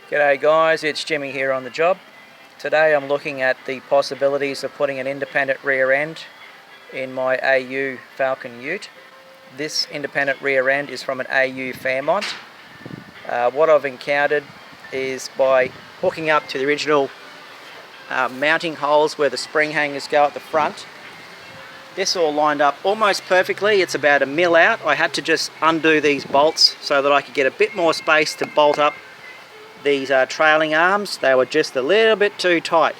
G'day guys, it's Jimmy here on the job. Today I'm looking at the possibilities of putting an independent rear end in my AU Falcon ute. This independent rear end is from an AU Fairmont. What I've encountered is by hooking up to the original mounting holes where the spring hangers go at the front, this all lined up almost perfectly. It's about a mil out. I had to just undo these bolts so that I could get a bit more space to bolt up these trailing arms. They were just a little bit too tight.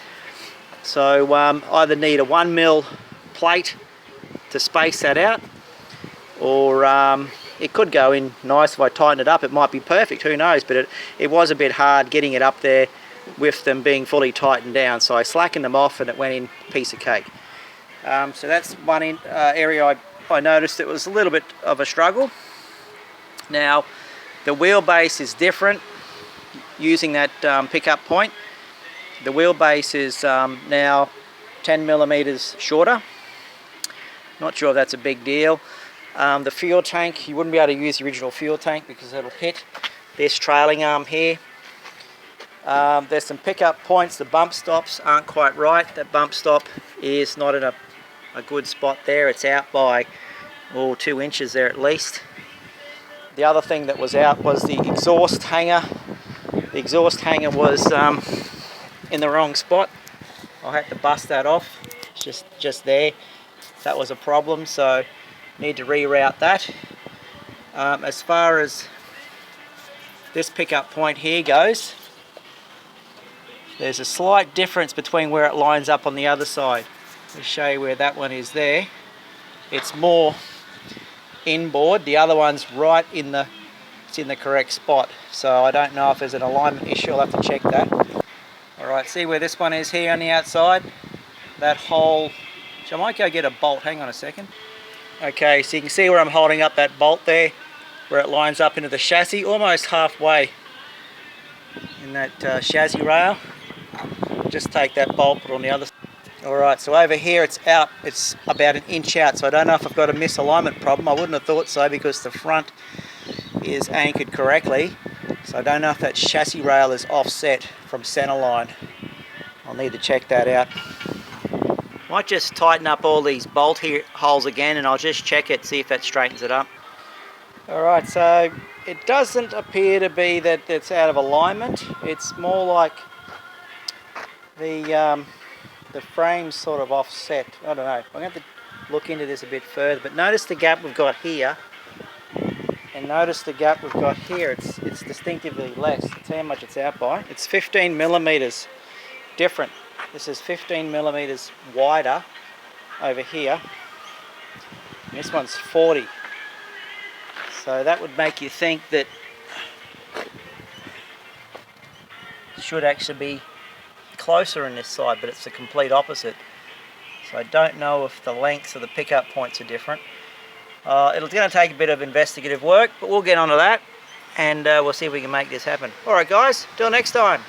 So either need a 1 mil plate to space that out, or it could go in nice if I tighten it up. It might be perfect, who knows, but it was a bit hard getting it up there with them being fully tightened down. So I slackened them off and it went in piece of cake. So that's one area I noticed it was a little bit of a struggle. Now the wheelbase is different using that pickup point. The wheelbase is now 10 millimeters shorter. Not sure if that's a big deal. The fuel tank, you wouldn't be able to use the original fuel tank because it'll hit this trailing arm here. There's some pickup points. The bump stops aren't quite right. That bump stop is not in a good spot there. It's out by 2 inches there at least. The other thing that was out was the exhaust hanger. The exhaust hanger was in the wrong spot. I had to bust that off. It's just there. That was a problem, so need to reroute that. As far as this pickup point here goes, there's a slight difference between where it lines up on the other side. Let me show you where that one is there. It's more inboard. The other one's right in the correct spot, so I don't know if there's an alignment issue. I'll have to check that. Alright, see where this one is here on the outside? That hole, so I might go get a bolt, hang on a second. Okay, so you can see where I'm holding up that bolt there, where it lines up into the chassis, almost halfway in that chassis rail. Just take that bolt, put it on the other side. Alright, so over here it's out, it's about 1 inch out, so I don't know if I've got a misalignment problem. I wouldn't have thought so because the front is anchored correctly, so I don't know if that chassis rail is offset from center line. I'll need to check that out. Might just tighten up all these bolt holes again and I'll just check it, see if that straightens it up. Alright, so it doesn't appear to be that it's out of alignment. It's more like the frame's sort of offset. I don't know. I'm going to have to look into this a bit further, but notice the gap we've got here. And notice the gap we've got here, it's distinctively less. Let's see how much it's out by. It's 15 millimeters different. This is 15 millimeters wider over here. And this one's 40. So that would make you think that it should actually be closer in this side, but it's the complete opposite. So I don't know if the lengths of the pickup points are different. It's going to take a bit of investigative work, but we'll get onto that and we'll see if we can make this happen. Alright guys, till next time.